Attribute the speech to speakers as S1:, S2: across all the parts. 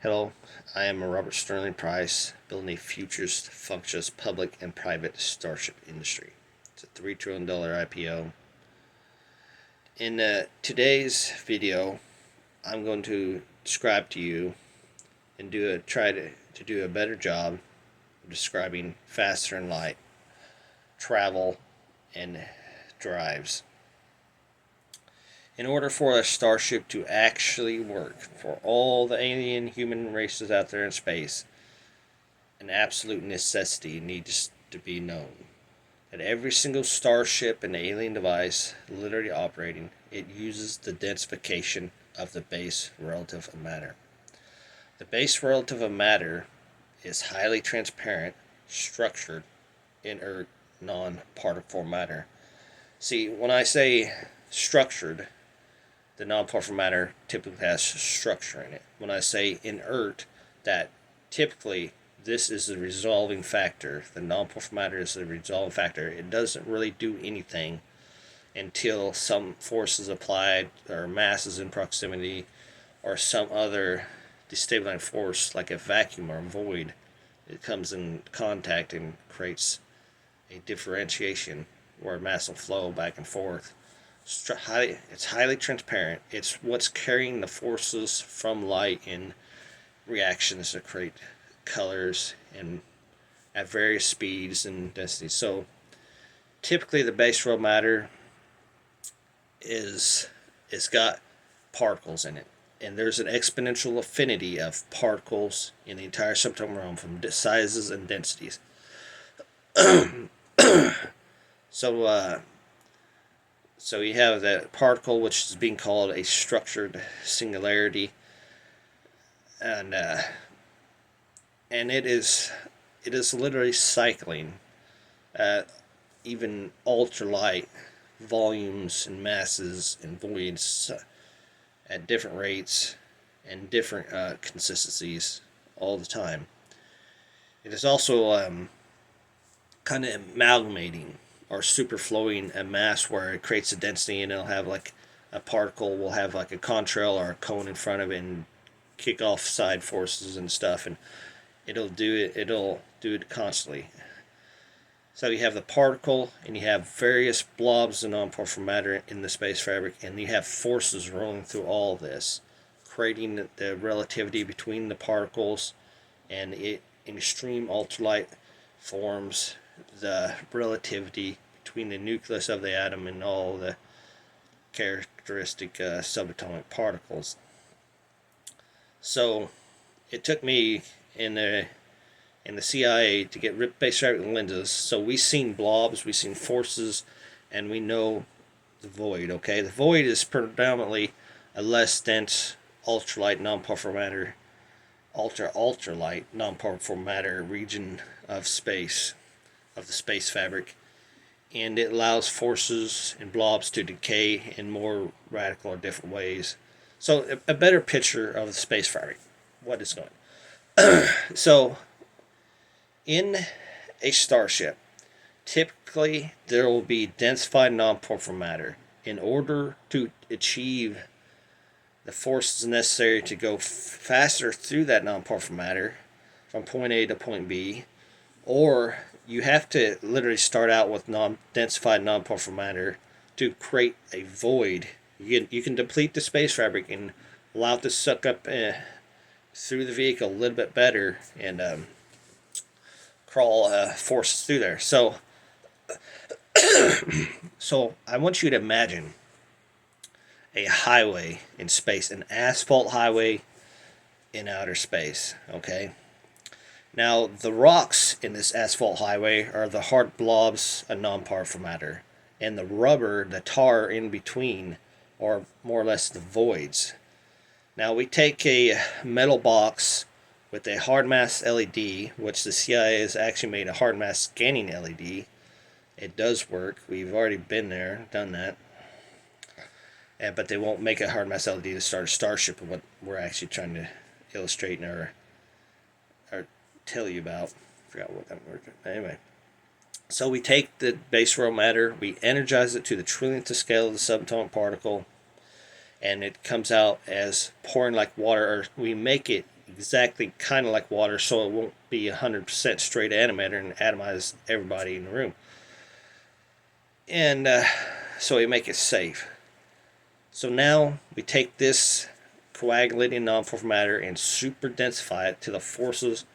S1: Hello, I am Robert Sterling Price, building a futures-focused public and private starship industry. It's a $3 trillion IPO. In today's video, I'm going to describe to you and try to do a better job of describing faster than light travel and drives. In order for a starship to actually work for all the alien human races out there in space, an absolute necessity needs to be known. That every single starship and alien device literally operating, it uses the densification of the base relative of matter. The base relative of matter is highly transparent, structured, inert, non-particle matter. See, when I say structured, the non-particle matter typically has structure in it. When I say inert, that typically this is the resolving factor. The non-particle matter is the resolving factor. It doesn't really do anything until some force is applied, or mass is in proximity, or some other destabilizing force like a vacuum or a void. It comes in contact and creates a differentiation where mass will flow back and forth. It's highly transparent. It's what's carrying the forces from light in reactions to create colors and at various speeds and densities. So typically the base world matter it's got particles in it, and there's an exponential affinity of particles in the entire subatomic realm from sizes and densities. So So you have that particle, which is being called a structured singularity, and it is literally cycling at even ultralight volumes and masses and voids at different rates and different consistencies all the time. It is also kind of amalgamating or superflowing a mass where it creates a density, and it'll have like a particle will have like a contrail or a cone in front of it and kick off side forces and stuff, and it'll do it constantly. So you have the particle, and you have various blobs of non-particle matter in the space fabric, and you have forces rolling through all this, creating the relativity between the particles, and it in extreme ultralight forms the relativity between the nucleus of the atom and all the characteristic subatomic particles. So it took me in the CIA to get base fabric lenses. So we've seen blobs, we've seen forces, and we know the void. Okay, the void is predominantly a less dense ultralight non-particle matter, ultralight non-particle matter region of space, of the space fabric, and it allows forces and blobs to decay in more radical or different ways. So a better picture of the space fabric, what is going on. So in a starship, typically there will be densified non-particle matter. In order to achieve the forces necessary to go faster through that non-particle matter from point A to point B, or you have to literally start out with densified non-particle matter to create a void. You can deplete the space fabric and allow it to suck up through the vehicle a little bit better and crawl forces through there. So I want you to imagine a highway in space, an asphalt highway in outer space, okay? Now, the rocks in this asphalt highway are the hard blobs of non-particle matter, and the rubber, the tar in between, are more or less the voids. Now, we take a metal box with a hard mass LED, which the CIA has actually made a hard mass scanning LED. It does work. We've already been there, done that. But they won't make a hard mass LED to start a starship, of what we're actually trying to illustrate or tell you about. I forgot what that word. Anyway, so we take the base world matter, we energize it to the trillionth scale of the subatomic particle, and it comes out as pouring like water, or we make it exactly kind of like water, so it won't be 100% straight antimatter and atomize everybody in the room. And so we make it safe. So now we take this coagulating non-form matter and super densify it to the forces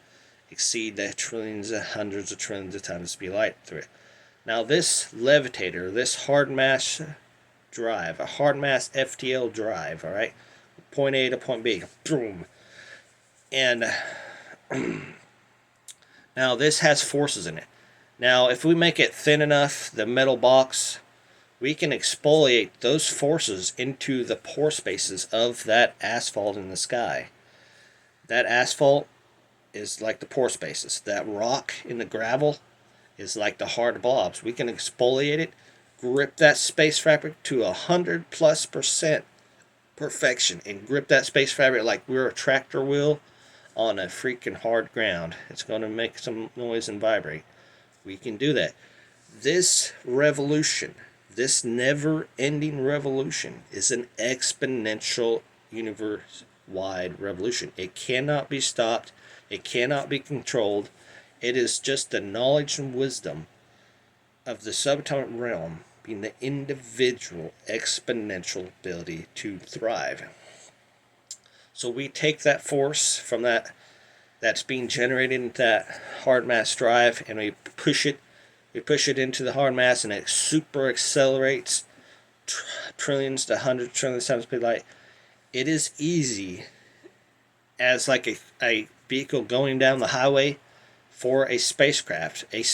S1: exceed the trillions and hundreds of trillions of times the speed of light through it. Now this levitator, this hard mass drive, a hard mass FTL drive, all right, point A to point B, boom, and now this has forces in it. Now if we make it thin enough, the metal box, we can exfoliate those forces into the pore spaces of that asphalt in the sky. That asphalt is like the pore spaces. That rock in the gravel is like the hard blobs. We can exfoliate it, grip that space fabric to 100+% perfection, and grip that space fabric like we're a tractor wheel on a freaking hard ground. It's going to make some noise and vibrate. We can do that. This revolution, this never-ending revolution, is an exponential universe-wide revolution. It cannot be stopped. It cannot be controlled. It is just the knowledge and wisdom of the subatomic realm being the individual exponential ability to thrive. So we take that force from that's being generated in that hard mass drive, and we push it into the hard mass, and it super accelerates trillions to hundreds trillions times speed of light. It is easy as like a vehicle going down the highway for a spacecraft. It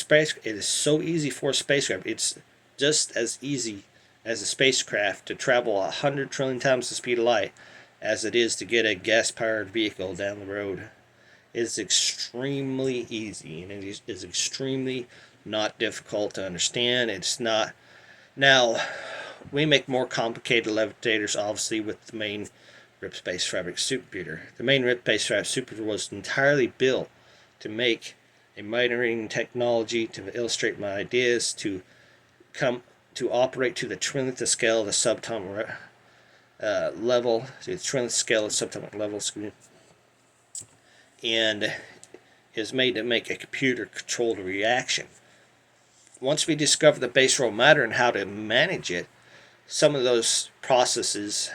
S1: is so easy for a spacecraft. It's just as easy as a spacecraft to travel 100 trillion times the speed of light as it is to get a gas-powered vehicle down the road. It is extremely easy, and it is extremely not difficult to understand. It's not. Now, we make more complicated levitators, obviously, with the main Rip Space Fabric supercomputer. The main Rip Space Fabric supercomputer was entirely built to make a metering technology, to illustrate my ideas, to come to operate to the trillionth scale of the subatomic level, to the trillionth scale of the subatomic level, and is made to make a computer-controlled reaction. Once we discover the base raw matter and how to manage it, some of those processes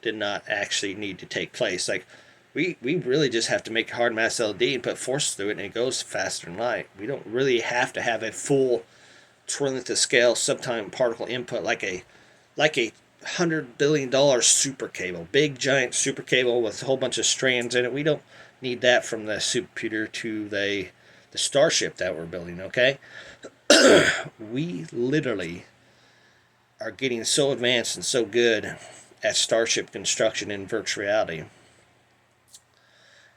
S1: did not actually need to take place. Like, we really just have to make a hard mass LED and put force through it, and it goes faster than light. We don't really have to have a full trillionth scale subatomic particle input like a $100 billion super cable, big giant super cable with a whole bunch of strands in it. We don't need that from the supercomputer to the starship that we're building. Okay, we literally are getting so advanced and so good at starship construction in virtual reality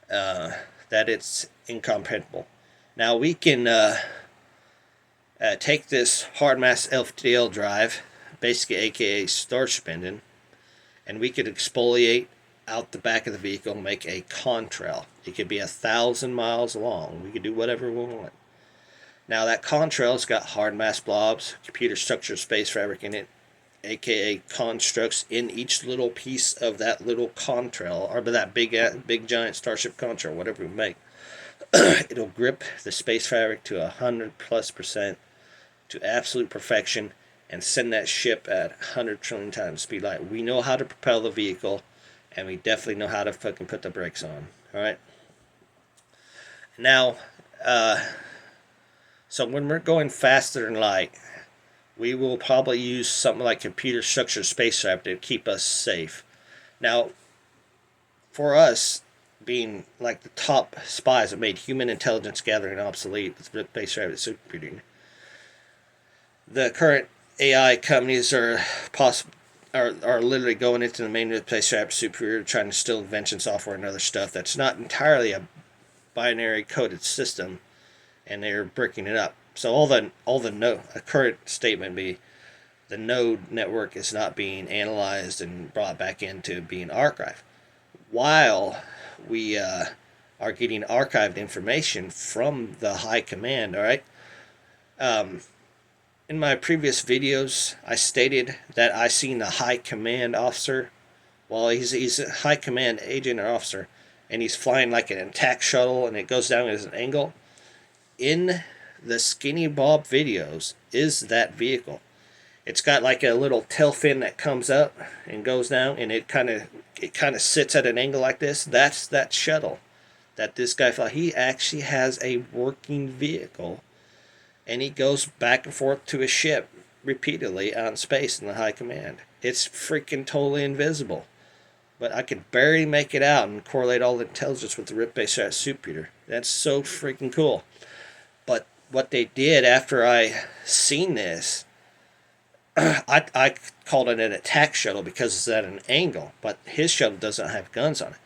S1: that it's incomprehensible. Now we can take this hard mass FTL drive, basically aka starship engine, and we could exfoliate out the back of the vehicle and make a contrail. It could be 1,000 miles long. We could do whatever we want. Now that contrail's got hard mass blobs, computer structured space fabric in it, aka constructs in each little piece of that little contrail, or that big giant starship contrail, whatever we make. It'll grip the space fabric to 100+% to absolute perfection and send that ship at 100 trillion times speed light. We know how to propel the vehicle, and we definitely know how to fucking put the brakes on. All right. Now, so when we're going faster than light, we will probably use something like computer structured space fabric to keep us safe. Now, for us, being like the top spies that made human intelligence gathering obsolete with space fabric supercomputing, the current AI companies are literally going into the main space fabric supercomputer trying to steal invention software and other stuff that's not entirely a binary coded system, and they're breaking it up. So a current statement be the node network is not being analyzed and brought back into being archived, while we are getting archived information from the high command. All right. In my previous videos, I stated that I seen the high command officer. Well, he's a high command agent or officer. and he's flying like an attack shuttle, and it goes down at an angle. In the Skinny Bob videos is that vehicle. It's got like a little tail fin that comes up and goes down, and it kind of sits at an angle like this. That's that shuttle that this guy fly. He actually has a working vehicle, and he goes back and forth to his ship repeatedly out in space in the high command. It's freaking totally invisible, but I could barely make it out and correlate all the intelligence with the rip-based supercomputer. That's so freaking cool. But what they did after I seen this, I called it an attack shuttle because it's at an angle, but his shuttle doesn't have guns on it.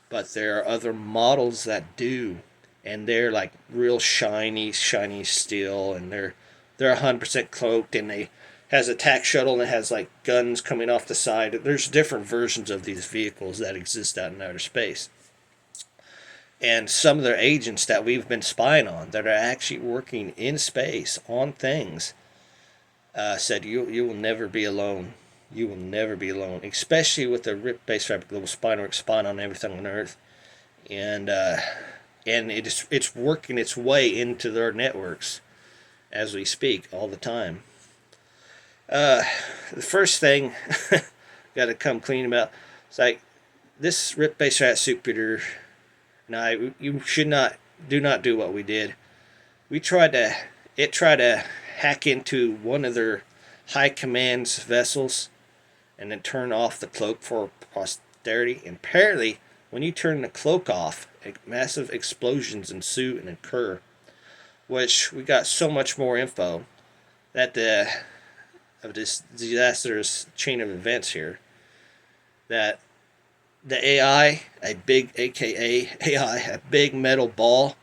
S1: But there are other models that do, and they're like real shiny steel, and they're 100% cloaked, and they has a attack shuttle and it has like guns coming off the side. There's different versions of these vehicles that exist out in outer space. And some of their agents that we've been spying on that are actually working in space on things said you will never be alone. You will never be alone, especially with the RIP-based fabric global spy network spying on everything on Earth, and it's working its way into their networks as we speak all the time. The first thing got to come clean about, it's like this RIP-based supercomputer. Now you do not do what we did. It tried to hack into one of their high command's vessels and then turn off the cloak for posterity. And apparently, when you turn the cloak off, massive explosions ensue and occur, which we got so much more info that of this disastrous chain of events here, that the AI, a big metal ball,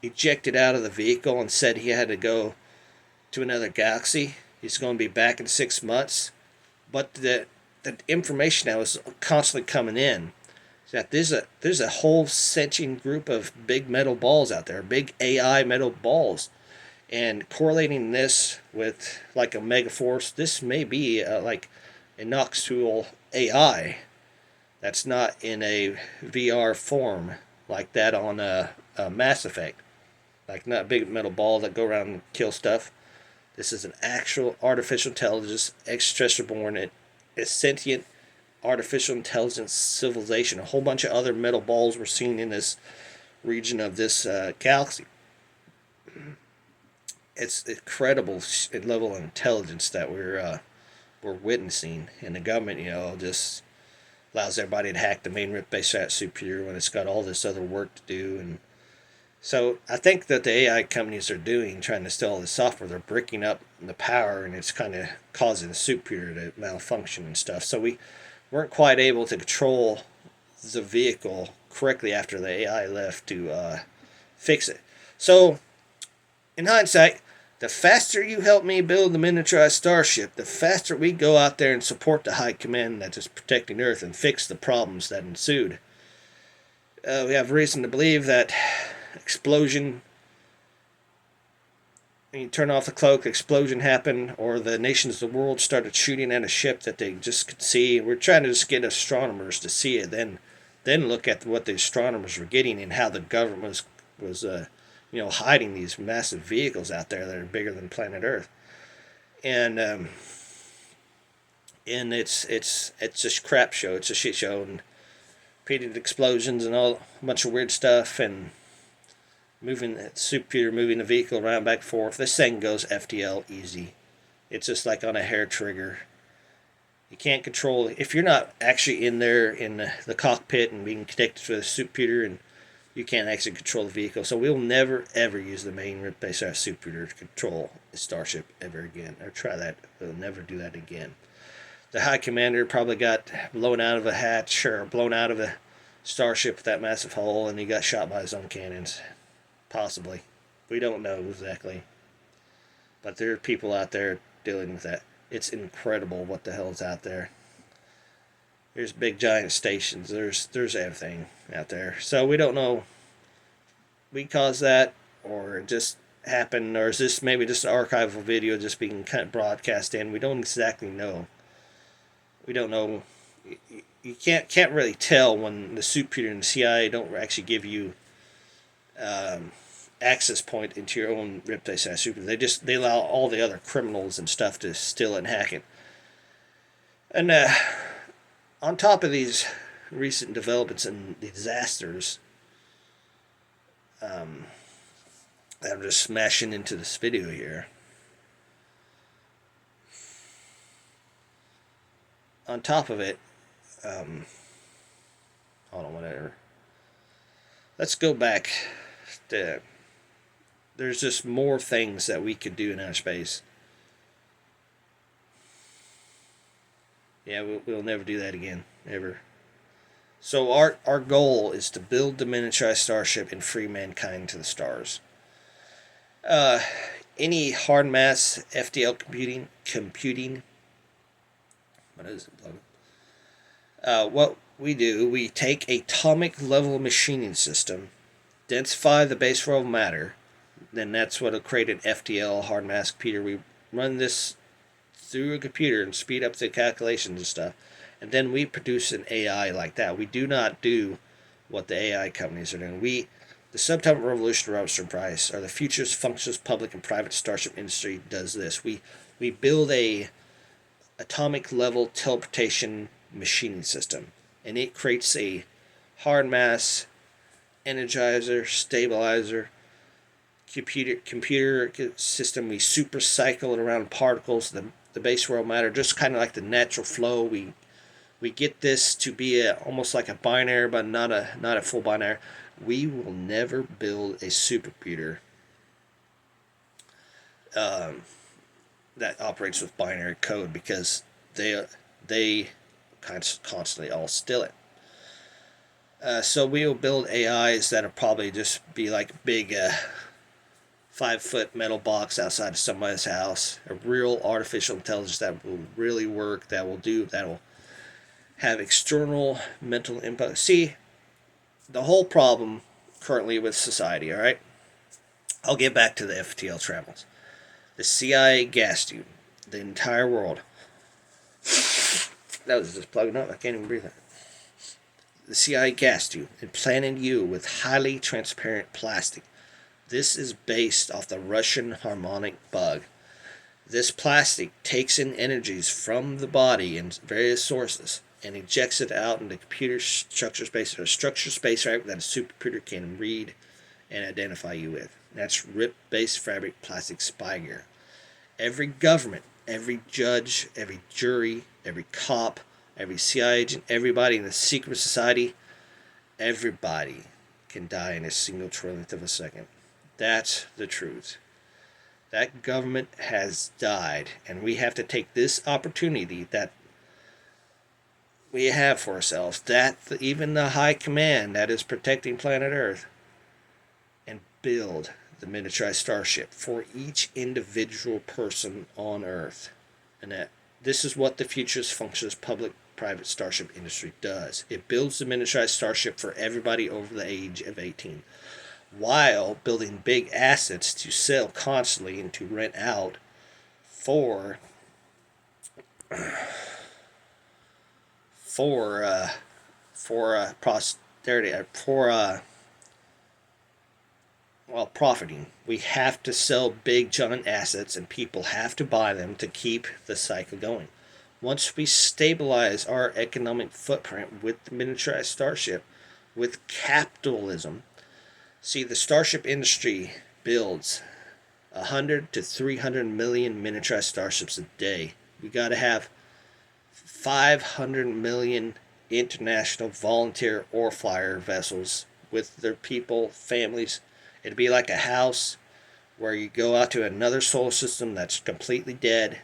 S1: ejected out of the vehicle and said he had to go to another galaxy. He's going to be back in 6 months. But the information that was constantly coming in is that there's a whole sentient group of big metal balls out there, big AI metal balls. And correlating this with like a megaforce, this may be like a Noxtool AI that's not in a VR form like that on a Mass Effect. Like not a big metal ball that go around and kill stuff. This is an actual artificial intelligence, extraterrestrial born, a sentient artificial intelligence civilization. A whole bunch of other metal balls were seen in this region of this galaxy. It's incredible level of intelligence that we're witnessing, and the government, just allows everybody to hack the main RIP-based supercomputer when it's got all this other work to do. And so I think that the AI companies are trying to steal all the software. They're breaking up the power, and it's kind of causing the supercomputer to malfunction and stuff. So we weren't quite able to control the vehicle correctly after the AI left to fix it. So in hindsight, the faster you help me build the miniaturized starship, the faster we go out there and support the high command that is protecting Earth and fix the problems that ensued. We have reason to believe that explosion, when you turn off the cloak, explosion happened, or the nations of the world started shooting at a ship that they just could see. We're trying to just get astronomers to see it, then look at what the astronomers were getting and how the government was hiding these massive vehicles out there that are bigger than planet Earth, and it's just crap show. It's a shit show, and repeated explosions and all a bunch of weird stuff, and moving the vehicle around back and forth. This thing goes FTL easy. It's just like on a hair trigger. You can't control it if you're not actually in there in the cockpit and being connected to the supercomputer, and you can't actually control the vehicle. So we'll never ever use the main RIP-based supercomputer to control a starship ever again, or try that. We'll never do that again. The high commander probably got blown out of a hatch or blown out of a starship with that massive hole, and he got shot by his own cannons. Possibly. We don't know exactly. But there are people out there dealing with that. It's incredible what the hell is out there. There's big giant stations. There's everything out there. So we don't know we caused that, or it just happened, or is this maybe just an archival video just being kind of broadcast in. We don't exactly know. We don't know. you can't really tell when the Super and the CIA don't actually give you um, access point into your own Riptide Super. They allow all the other criminals and stuff to steal it and hack it. And on top of these recent developments and disasters, um, I'm just smashing into this video here. On top of it, um, hold on, whatever. Let's go back. To, there's just more things that we could do in outer space. Yeah, we'll never do that again, ever. So our goal is to build the miniaturized starship and free mankind to the stars. Uh, any hard mass FTL computing. What is it? What we do, we take atomic level machining system, densify the base world matter, then that's what will create an FTL hard mass computer. We run this through a computer and speed up the calculations and stuff, and then we produce an AI like that. We do not do what the AI companies are doing. The subatomic revolution, Robert Price, or the futures functions public and private starship industry does this. We build a atomic level teleportation machining system, and it creates a hard mass energizer, stabilizer, computer system. We super cycle it around particles, the base world matter, just kind of like the natural flow. We get this to be almost like a binary, but not a full binary. We will never build a supercomputer um, that operates with binary code because they constantly all steal it. So we will build AIs that'll probably just be like big 5-foot metal box outside of somebody's house. A real artificial intelligence that will really work. That'll have external mental input. See, the whole problem currently with society. All right, I'll get back to the FTL travels. The CIA gassed you, the entire world. That was just plugging up. I can't even breathe. The CIA gassed you, implanted you with highly transparent plastic. This is based off the Russian harmonic bug. This plastic takes in energies from the body and various sources and injects it out into computer structure space, or structure space that a supercomputer can read and identify you with. That's RIP-based fabric plastic spy gear. Every government, every judge, every jury, every cop, every CIA agent, everybody in the secret society, everybody can die in a single trillionth of a second. That's the truth. That government has died, and we have to take this opportunity that we have for ourselves, even the high command that is protecting planet Earth, and build the miniaturized starship for each individual person on Earth. And that this is what the Futures Functions public private starship industry does. It builds the miniaturized starship for everybody over the age of 18, while building big assets to sell constantly and to rent out for posterity, profiting. We have to sell big giant assets, and people have to buy them to keep the cycle going. Once we stabilize our economic footprint with the miniaturized starship, with capitalism, see, the starship industry builds 100 to 300 million miniaturized starships a day. We got to have 500 million international volunteer or flyer vessels with their people, families. It'd be like a house where you go out to another solar system that's completely dead,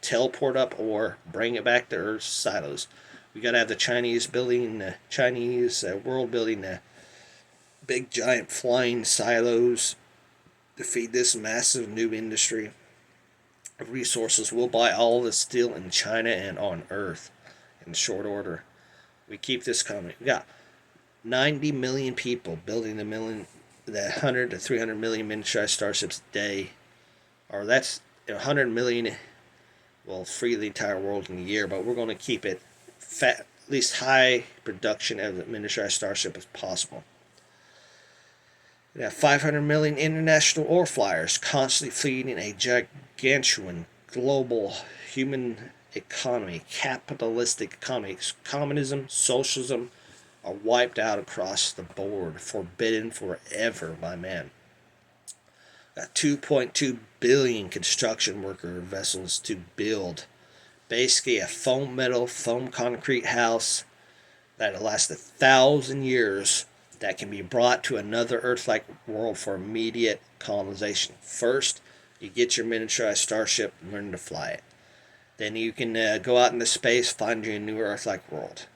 S1: teleport up, or bring it back to Earth's silos. We got to have the Chinese world building the big giant flying silos to feed this massive new industry of resources. We'll buy all the steel in China and on Earth in short order. We keep this coming. We got 90 million people building the 100 to 300 million miniaturized starships a day. Or that's 100 million will free the entire world in a year, but we're going to keep it least high production of the miniaturized starship as possible. We have 500 million international ore flyers constantly feeding a gargantuan global human economy, capitalistic economy. Communism, socialism are wiped out across the board, forbidden forever by man. Got 2.2 billion construction worker vessels to build basically a foam metal, foam concrete house that'll last 1,000 years that can be brought to another Earth-like world for immediate colonization. First, you get your miniaturized starship and learn to fly it. Then you can go out into space, find you a new Earth-like world.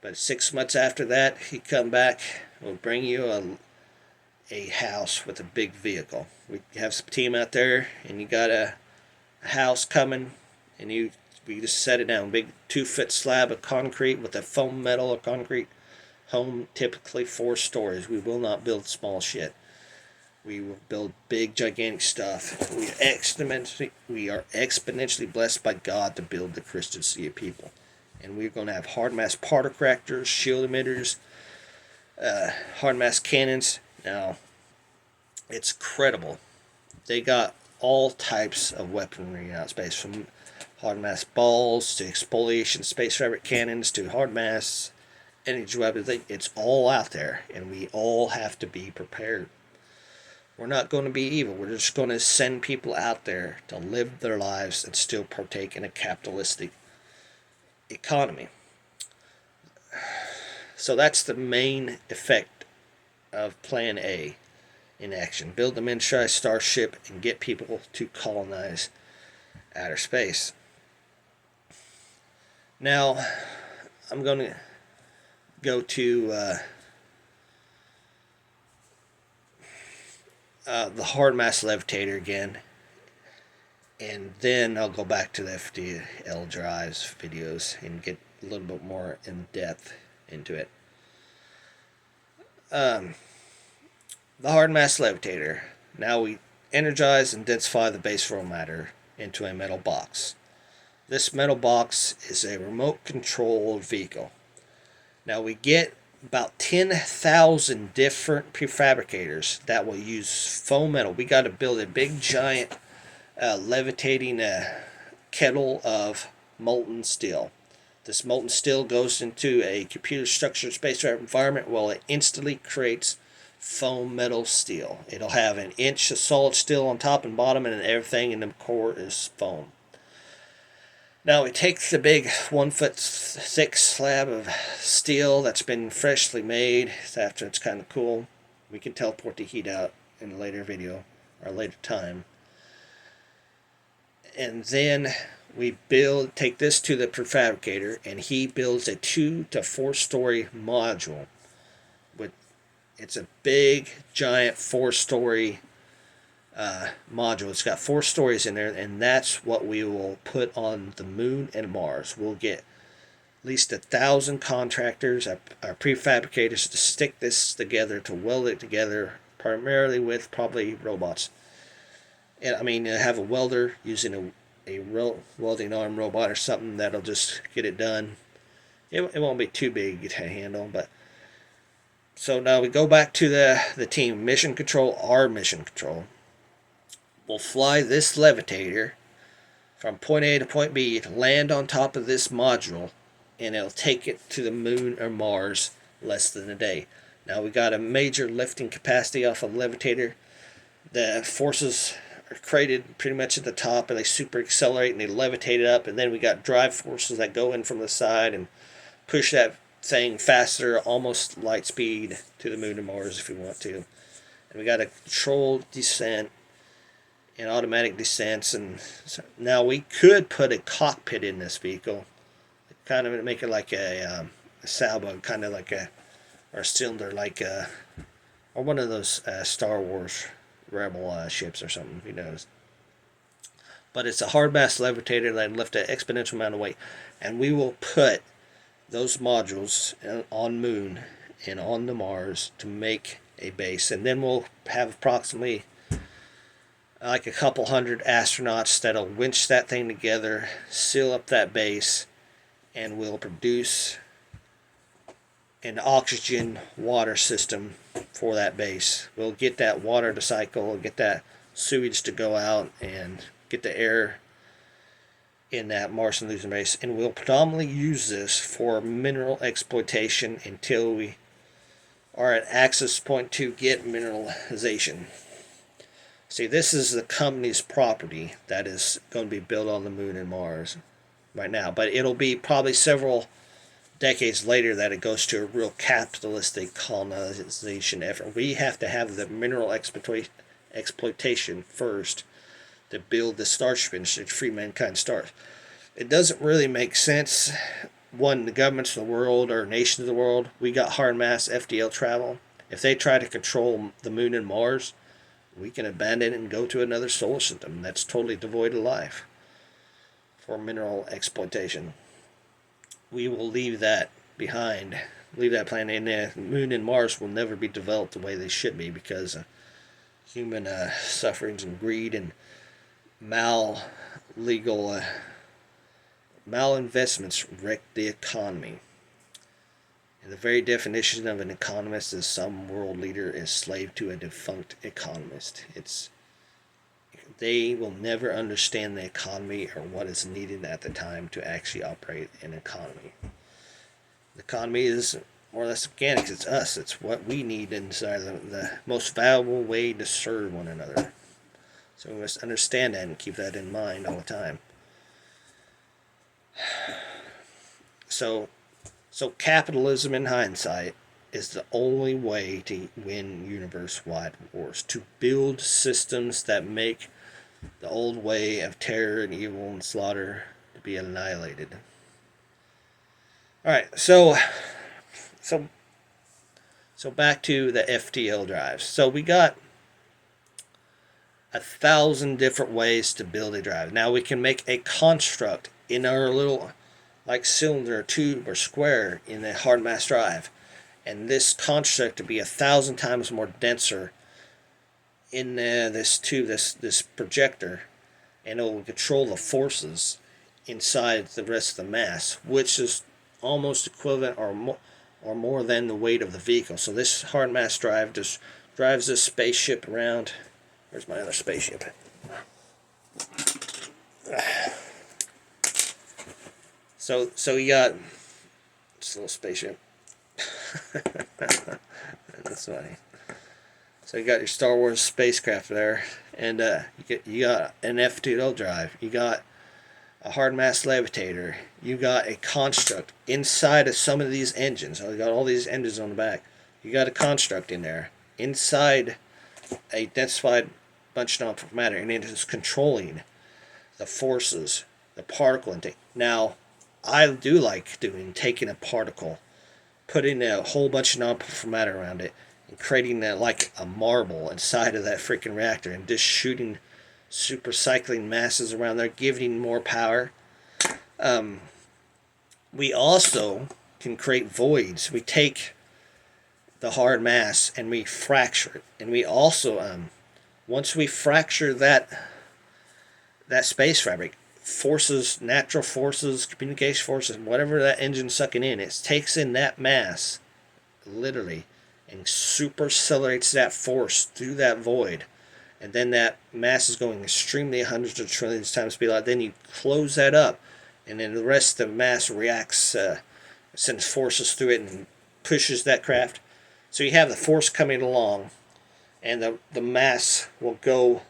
S1: But 6 months after that, you come back, we'll bring you a house with a big vehicle. We have some team out there, and you got a house coming, and we just set it down, big 2-foot slab of concrete with a foam metal or concrete home, typically 4 stories. We will not build small shit. We will build big, gigantic stuff. We are exponentially blessed by God to build the Christian city of people. And we're going to have hard mass particle reactors, shield emitters, hard mass cannons. Now, it's credible. They got all types of weaponry out of space, from hard mass balls to exfoliation space fabric cannons to hard mass energy weapons. It's all out there, and we all have to be prepared. We're not going to be evil. We're just going to send people out there to live their lives and still partake in a capitalistic economy. So that's the main effect of Plan A in action. Build the miniaturized starship and get people to colonize outer space. Now, I'm going to go to the hard mass levitator again, and then I'll go back to the FTL drives videos and get a little bit more in depth into it. The hard mass levitator. Now we energize and densify the base raw matter into a metal box. This metal box is a remote controlled vehicle. Now we get about 10,000 different prefabricators that will use foam metal. We got to build a big giant levitating kettle of molten steel. This molten steel goes into a computer structured spacecraft environment where it instantly creates foam metal steel. It'll have an inch of solid steel on top and bottom, and everything in the core is foam. Now we take the big 1-foot thick slab of steel that's been freshly made. After it's kind of cool, we can teleport the heat out in a later video or a later time. And then we take this to the prefabricator, and he builds a 2 to 4 story module. It's a big, giant 4-story module. It's got 4 stories in there, and that's what we will put on the moon and Mars. We'll get at least 1,000 contractors, our prefabricators, to stick this together, to weld it together, primarily with probably robots. And I mean, have a welder using a welding arm robot or something that'll just get it done. It won't be too big to handle, but so now we go back to the team. Mission control, our mission control. We'll fly this levitator from point A to point B, land on top of this module, and it'll take it to the moon or Mars less than a day. Now we got a major lifting capacity off of the levitator. The forces are created pretty much at the top, and they super accelerate and they levitate it up, and then we got drive forces that go in from the side and push that thing faster, almost light speed, to the moon and Mars if we want to. And we got a controlled descent and automatic descents, and so now we could put a cockpit in this vehicle, kind of make it like a salvo, kind of like or a cylinder, like or one of those Star Wars Rebel ships or something, who knows. But it's a hard mass levitator that lift an exponential amount of weight, and we will put those modules on moon and on the Mars to make a base, and then we'll have approximately like a couple hundred astronauts that'll winch that thing together, seal up that base, and we'll produce an oxygen water system for that base. We'll get that water to cycle, get that sewage to go out, and get the air in that Martian Lunar base. And we'll predominantly use this for mineral exploitation until we are at access point to get mineralization. See, this is the company's property that is going to be built on the moon and Mars right now, but it'll be probably several decades later that it goes to a real capitalistic colonization effort. We have to have the mineral exploitation first to build the starship industry to free mankind stars. It doesn't really make sense. One, the governments of the world or nations of the world, we got hard mass FTL Travel. If they try to control the moon and Mars, we can abandon it and go to another solar system that's totally devoid of life for mineral exploitation. We will leave that behind, leave that planet, and the moon and Mars will never be developed the way they should be because of human sufferings and greed and malinvestments wreck the economy. And the very definition of an economist is some world leader is slave to a defunct economist. They will never understand the economy or what is needed at the time to actually operate an economy. The economy is more or less organic. It's us. It's what we need inside the most valuable way to serve one another. So we must understand that and keep that in mind all the time. So capitalism in hindsight is the only way to win universe-wide wars. To build systems that make the old way of terror and evil and slaughter to be annihilated. Alright, so back to the FTL drives. So we got 1,000 different ways to build a drive. Now we can make a construct in our little like cylinder, or tube, or square in the hard mass drive, and this construct to be 1,000 times more denser in this tube, this projector, and it will control the forces inside the rest of the mass, which is almost equivalent or more than the weight of the vehicle. So this hard mass drive just drives this spaceship around. Where's my other spaceship? So you got this little spaceship. That's funny. So you got your Star Wars spacecraft there, and you got an FTL drive. You got a hard mass levitator. You got a construct inside of some of these engines. So you got all these engines on the back. You got a construct in there inside a densified bunch of nonparticle matter, and it is controlling the forces, the particle intake. Now, I do like taking a particle, putting a whole bunch of nonparticle matter around it, and creating that like a marble inside of that freaking reactor, and just shooting supercycling masses around there, giving more power. We also can create voids. We take the hard mass and we fracture it, and we also once we fracture that space fabric, forces, natural forces, communication forces, whatever that engine's sucking in, it takes in that mass, literally, and super accelerates that force through that void. And then that mass is going extremely hundreds of trillions of times speed light. Then you close that up, and then the rest of the mass reacts, sends forces through it and pushes that craft. So you have the force coming along, and the mass will go.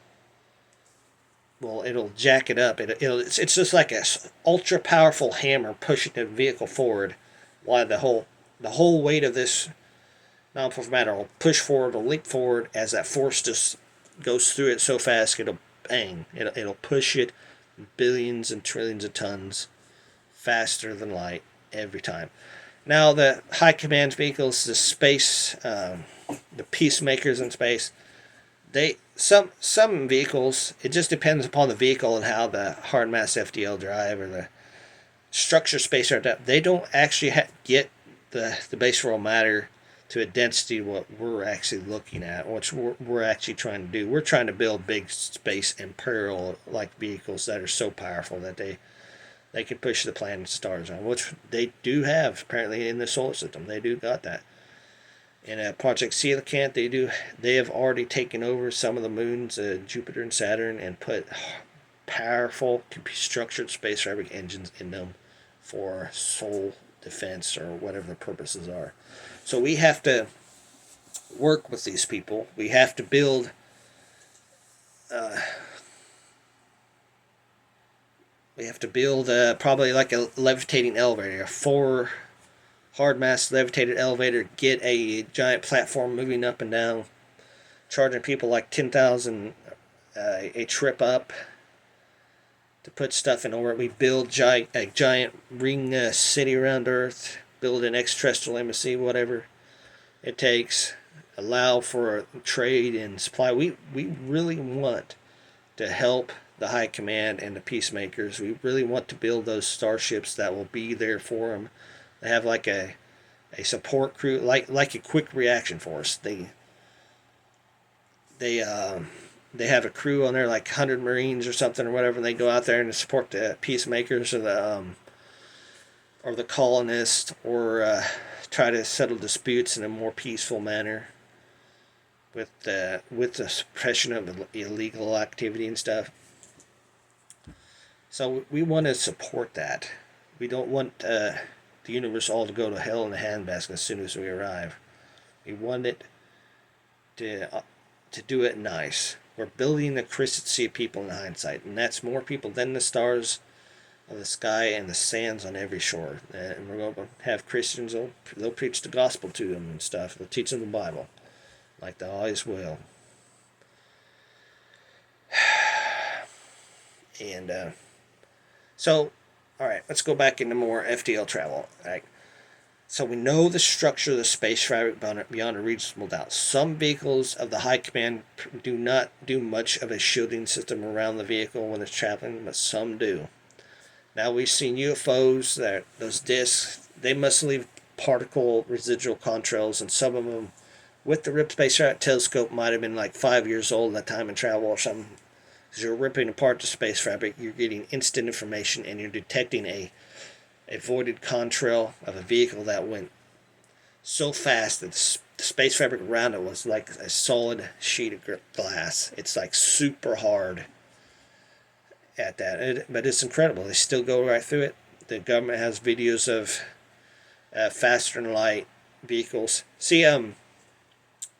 S1: Well, it'll jack it up. It's just like a ultra powerful hammer pushing the vehicle forward, while the whole weight of this nonparticle matter will push forward, will leap forward as that force just goes through it so fast. It'll bang. It'll push it billions and trillions of tons faster than light every time. Now the high command vehicles, the space, the peacemakers in space. Some vehicles, it just depends upon the vehicle and how the hard mass FTL drive or the structure space are depth. They don't actually get the base raw matter to a density what we're actually looking at, which we're actually trying to do. We're trying to build big space imperial like vehicles that are so powerful that they can push the planets and stars on, which they do have apparently in the solar system. They do got that. In Project Coelacanth, they have already taken over some of the moons, Jupiter and Saturn, and put powerful structured space fabric engines in them for soul defense or whatever the purposes are. So we have to work with these people. We have to build uh, probably like a levitating elevator, a four hard mass levitated elevator, get a giant platform moving up and down, charging people like 10,000 a trip up to put stuff in orbit. We build a giant ring city around Earth, build an extraterrestrial embassy, whatever it takes, allow for trade and supply. We really want to help the High Command and the Peacemakers. We really want to build those starships that will be there for them. They have like a support crew, like a quick reaction force. They have a crew on there, like 100 Marines or something or whatever, and they go out there and support the Peacemakers or the colonists, or try to settle disputes in a more peaceful manner with the suppression of illegal activity and stuff. So we want to support that. We don't want the universe all to go to hell in a handbasket as soon as we arrive. We want it to do it nice. We're building a Christency of people in hindsight, and that's more people than the stars of the sky and the sands on every shore. And we're going to have Christians, they'll preach the gospel to them and stuff. They'll teach them the Bible, like they always will. And so, all right, let's go back into more FTL travel. All right. So we know the structure of the space fabric beyond a reasonable doubt. Some vehicles of the High Command do not do much of a shielding system around the vehicle when it's traveling, but some do. Now we've seen UFOs, that those discs, they must leave particle residual contrails, and some of them with the ripped space telescope might have been like 5 years old at the time of travel or something. Because you're ripping apart the space fabric, you're getting instant information, and you're detecting a voided contrail of a vehicle that went so fast that the space fabric around it was like a solid sheet of glass. It's like super hard at that, but it's incredible. They still go right through it. The government has videos of faster than light vehicles. See, I'm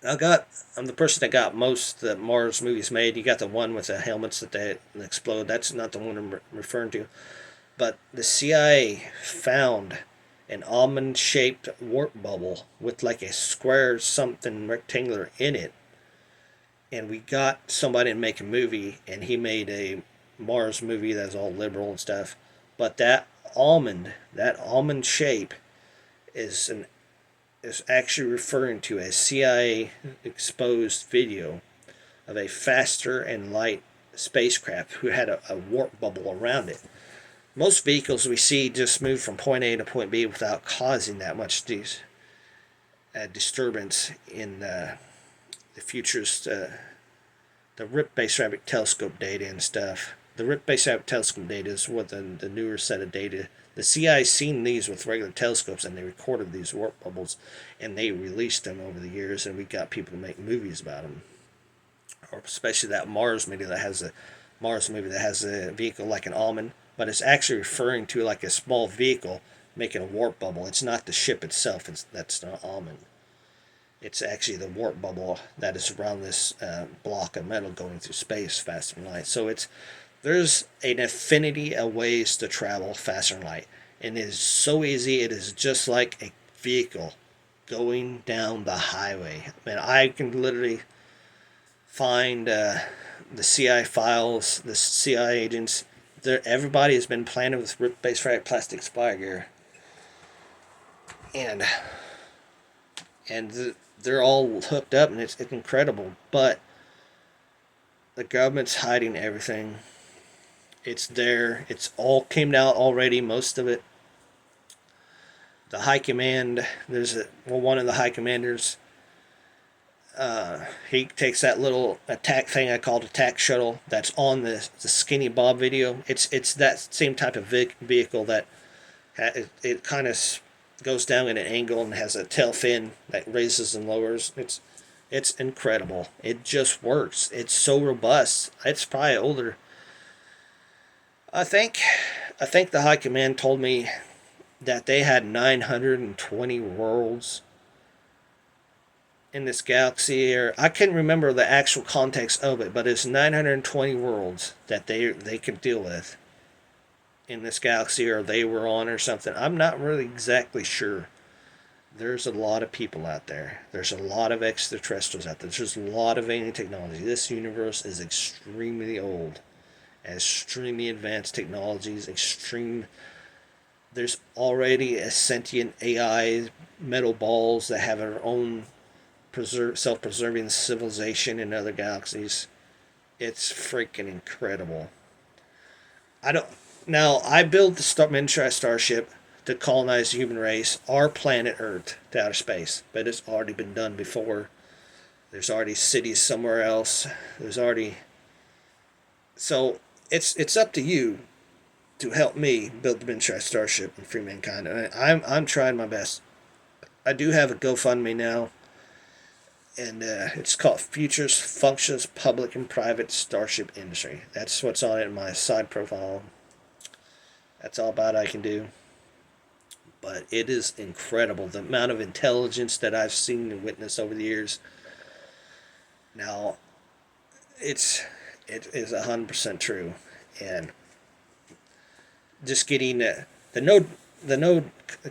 S1: the person that got most of the Mars movies made. You got the one with the helmets that they explode. That's not the one I'm referring to. But the CIA found an almond-shaped warp bubble with like a square something rectangular in it. And we got somebody to make a movie, and he made a Mars movie that's all liberal and stuff. But that almond shape is actually referring to a CIA exposed video of a faster and light spacecraft who had a warp bubble around it. Most vehicles we see just move from point A to point B without causing that much disturbance in the futures, the Rip Base Fabric telescope data and stuff. The Rip Base Fabric telescope data is what the newer set of data. The CIA seen these with regular telescopes, and they recorded these warp bubbles, and they released them over the years, and we got people to make movies about them. Or especially that Mars movie that has a vehicle like an almond, but it's actually referring to like a small vehicle making a warp bubble. It's not the ship itself. That's an almond. It's actually the warp bubble that is around this block of metal going through space faster than light. So there's an infinity of ways to travel faster than light, and it is so easy. It is just like a vehicle going down the highway. I mean, I can literally find the CIA files, the CIA agents. Everybody has been planted with Rip Base Fabric plastic spy gear, and they're all hooked up, and it's incredible. But the government's hiding everything. It's there. It's all came out already. Most of it. The High Command. One of the High Commanders He takes that little attack thing I called attack shuttle that's on the Skinny Bob video. It's that same type of vehicle that it kind of goes down in an angle and has a tail fin that raises and lowers. It's incredible. It just works. It's so robust. It's probably older. I think I think the high command told me that they had 920 worlds in this galaxy, or I can't remember the actual context of it, but it's 920 worlds that they could deal with in this galaxy, or they were on, or something. I'm not really exactly sure. There's a lot of people out there. There's a lot of extraterrestrials out there. There's a lot of alien technology. This universe is extremely old, extremely advanced technologies, extreme. There's already a sentient AI metal balls that have their own self-preserving civilization in other galaxies. It's freaking incredible. I don't. Now I built the miniaturized starship to colonize the human race, our planet Earth, to outer space, but it's already been done before. There's already cities somewhere else. There's already. So it's up to you to help me build the miniaturized starship and free mankind. And I'm trying my best. I do have a GoFundMe now, and it's called Futures Functions Public and Private Starship Industry. That's what's on it in my side profile. That's all about I can do. But it is incredible the amount of intelligence that I've seen and witnessed over the years. Now, it is 100% true, and just getting the node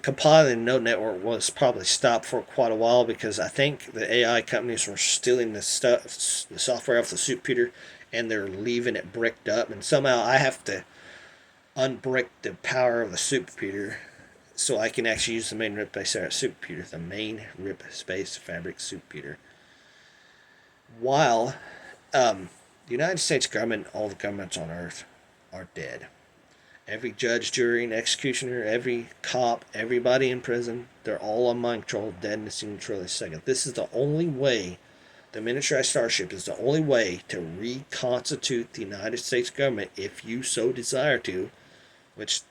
S1: compiling the node network was probably stopped for quite a while because I think the AI companies were stealing the software off the supercomputer, and they're leaving it bricked up, and somehow I have to unbrick the power of the supercomputer so I can actually use the main RIP space supercomputer, the main RIP space fabric supercomputer. While the United States government, all the governments on Earth, are dead. Every judge, jury, and executioner, every cop, everybody in prison, they're all on mind control, dead in a single second. This is the only way, the miniaturized starship is the only way to reconstitute the United States government if you so desire to, which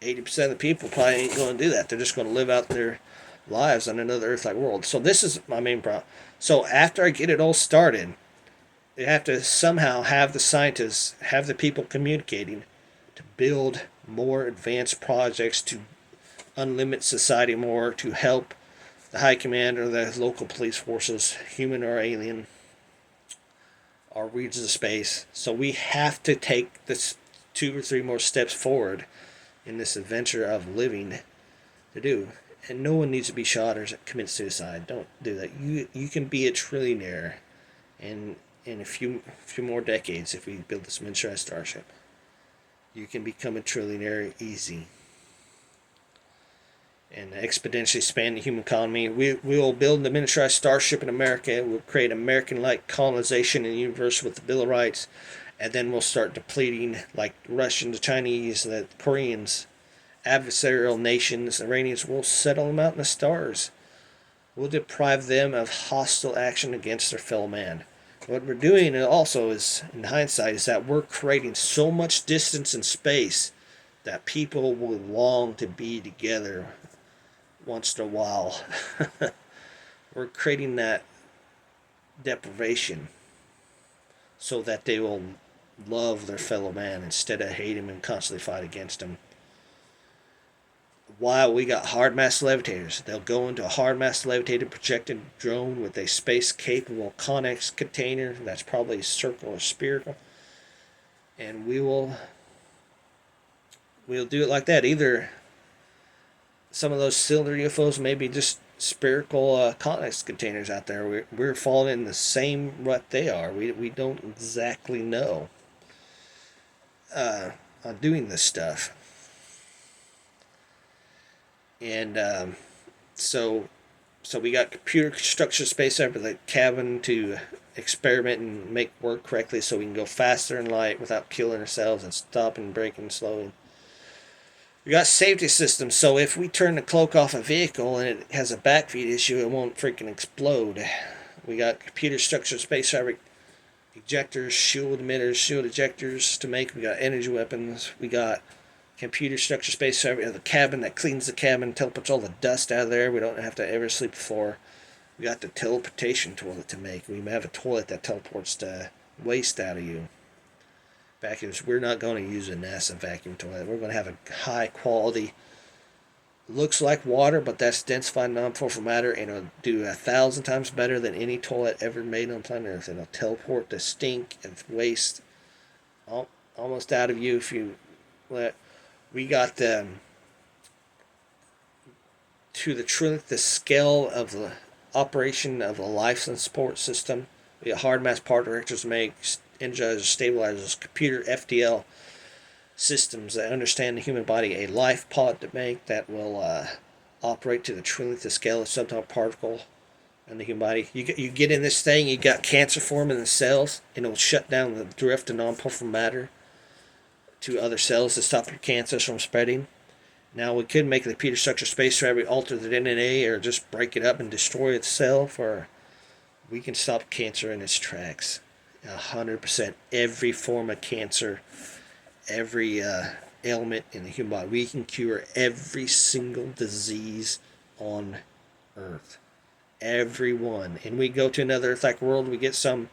S1: 80% of the people probably ain't going to do that. They're just going to live out their lives on another Earth-like world. So this is my main problem. So after I get it all started, they have to somehow have the scientists, have the people communicating to build more advanced projects to unlimit society more, to help the high command or the local police forces, human or alien, or regions of space. So we have to take this 2 or 3 more steps forward in this adventure of living to do. And no one needs to be shot or commit suicide. Don't do that. You can be a trillionaire in a few more decades if we build this miniaturized starship. You can become a trillionaire easy and exponentially expand the human economy. We will build the miniaturized starship in America. We'll create American-like colonization in the universe with the Bill of Rights, and then we'll start depleting like Russians, the Chinese, the Koreans, adversarial nations, Iranians. We'll settle them out in the stars. We'll deprive them of hostile action against their fellow man. What we're doing also is, in hindsight, is that we're creating so much distance and space that people will long to be together once in a while. We're creating that deprivation so that they will love their fellow man instead of hate him and constantly fight against him. While we got hard mass levitators, they'll go into a hard mass levitated projected drone with a space capable connex container that's probably circle or spherical, and we'll do it like that. Either some of those cylinder UFOs may be just spherical connex containers out there. We're falling in the same rut they are. We don't exactly know on doing this stuff. And so we got computer structure space up for the cabin to experiment and make work correctly so we can go faster in light without killing ourselves and stopping and braking slowly. We got safety systems, so if we turn the cloak off a vehicle and it has a backfeed issue, it won't freaking explode. We got computer structured space fabric ejectors, shield emitters, shield ejectors to make. We got energy weapons. We got computer structured space fabric, the cabin that cleans the cabin, teleports all the dust out of there. We don't have to ever sleep before. We got the teleportation toilet to make. We have a toilet that teleports the waste out of you. Vacuums. We're not going to use a NASA vacuum toilet. We're going to have a high quality, looks like water, but that's densified non-powerful matter, and it'll do 1,000 times better than any toilet ever made on planet Earth. It'll teleport the stink and waste almost out of you if you let. We got to the scale of the operation of a life support system. We got hard mass part directors make, energizers, stabilizers, computer FTL systems that understand the human body, a life pod to make that will operate to the trillionth scale of subatomic particle in the human body. You get in this thing, you got cancer forming in the cells, and it will shut down the drift of non-powerful matter to other cells to stop your cancers from spreading. Now we could make the computer structure space fabric alter the DNA or just break it up and destroy itself, or we can stop cancer in its tracks. 100%. Every form of cancer, every ailment in the human body. We can cure every single disease on Earth. Every one. And we go to another Earth-like world, we get some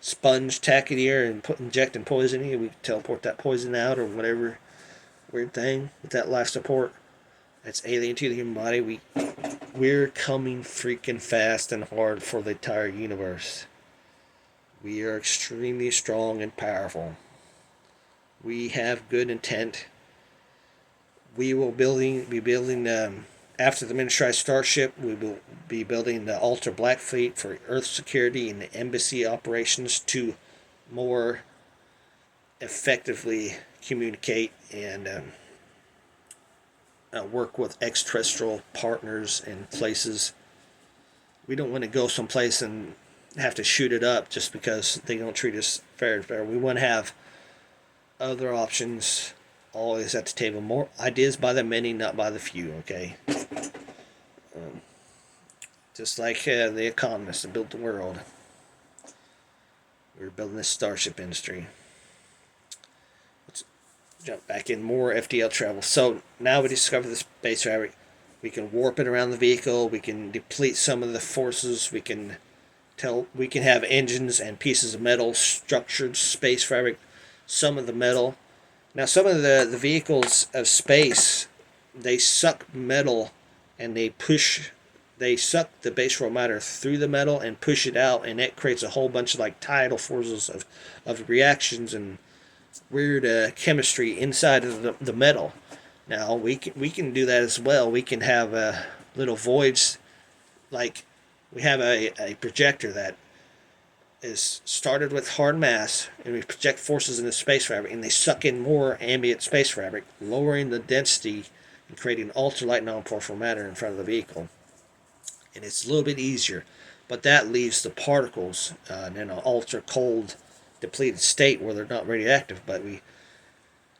S1: sponge tack in the air and inject and poison you, and we can teleport that poison out or whatever weird thing with that life support. That's alien to the human body. We're coming freaking fast and hard for the entire universe. We are extremely strong and powerful. We have good intent. We will be building after the miniaturized starship. We will be building the Ultra Black Fleet for Earth security and the embassy operations to more effectively communicate and work with extraterrestrial partners and places. We don't want to go someplace and have to shoot it up just because they don't treat us fair. We want to have other options always at the table. More ideas by the many, not by the few, okay? Just like the economists that built the world. We're building this starship industry. Let's jump back in more FTL travel. So now we discover the space fabric. We can warp it around the vehicle. We can deplete some of the forces. We can have engines and pieces of metal, structured space fabric, some of the metal. Now some of the vehicles of space, they suck metal and they suck the base raw matter through the metal and push it out, and that creates a whole bunch of like tidal forces of reactions and weird chemistry inside of the metal. Now we can do that as well. We can have little voids, like we have a projector that is started with hard mass, and we project forces into space fabric, and they suck in more ambient space fabric, lowering the density and creating ultralight non-powerful matter in front of the vehicle. And it's a little bit easier, but that leaves the particles in an ultra cold, depleted state where they're not radioactive. But we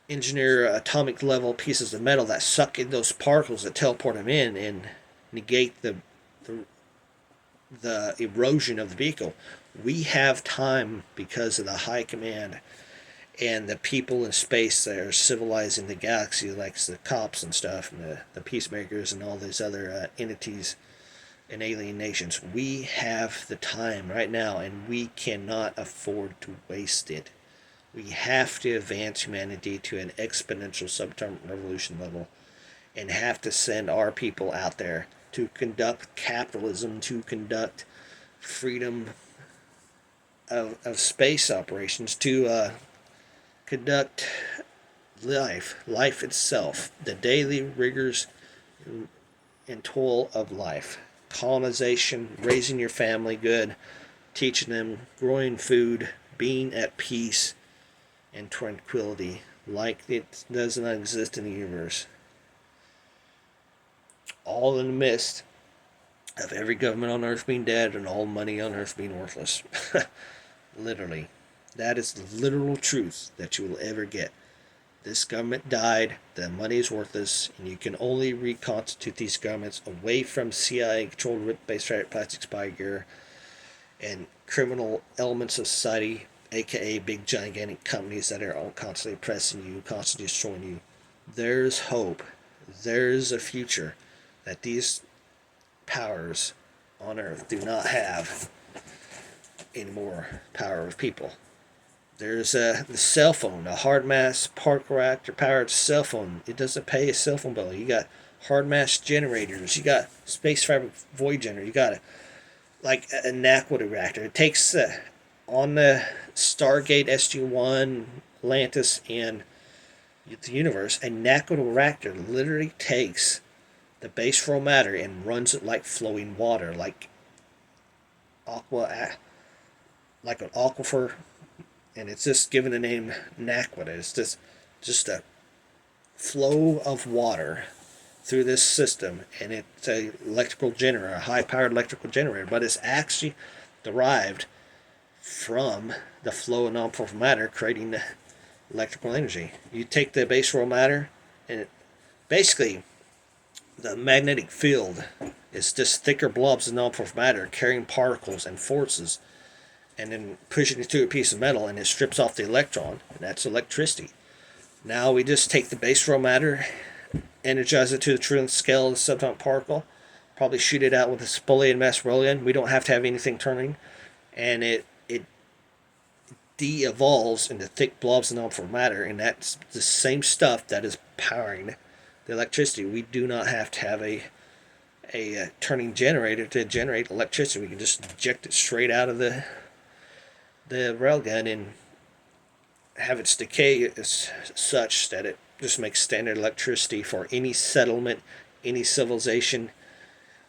S1: engineer atomic level pieces of metal that suck in those particles that teleport them in and negate the erosion of the vehicle. We have time because of the high command and the people in space that are civilizing the galaxy, like the cops and stuff, and the peacemakers and all these other entities and alien nations. We have the time right now, and we cannot afford to waste it. We have to advance humanity to an exponential subatomic revolution level, and have to send our people out there to conduct capitalism, to conduct freedom of space operations, to conduct life itself, the daily rigors and toil of life. Colonization, raising your family good, teaching them, growing food, being at peace and tranquility like it does not exist in the universe. All in the midst of every government on earth being dead and all money on earth being worthless. Literally. That is the literal truth that you will ever get. This government died, the money is worthless, and you can only reconstitute these governments away from CIA-controlled base plastic spy gear and criminal elements of society, aka big gigantic companies that are all constantly oppressing you, constantly destroying you. There's hope. There's a future that these powers on Earth do not have any more power of people. There's the cell phone, a hard mass park reactor powered cell phone. It doesn't pay a cell phone bill. You got hard mass generators. You got space fabric void generator. You got like a Naquita reactor. It takes on the Stargate SG-1, Atlantis, and the universe. A Naquita reactor literally takes the base raw matter and runs it like flowing water, aqua, like an aquifer, and it's just given the name Naquita. It's just a flow of water through this system, and it's a electrical generator, a high-powered electrical generator, but it's actually derived from the flow of non-polar matter, creating the electrical energy. You take the base raw matter, and basically the magnetic field is just thicker blobs of non-polar matter carrying particles and forces, and then pushing it through a piece of metal, and it strips off the electron, and that's electricity. Now we just take the base raw matter, energize it to the trillionth scale of the subatomic particle, probably shoot it out with a spoliated mass Rayleigh. We don't have to have anything turning, and it de-evolves into thick blobs of non-polar matter, and that's the same stuff that is powering the electricity. We do not have to have a turning generator to generate electricity. We can just inject it straight out of the railgun and have its decay is such that it just makes standard electricity for any settlement, any civilization.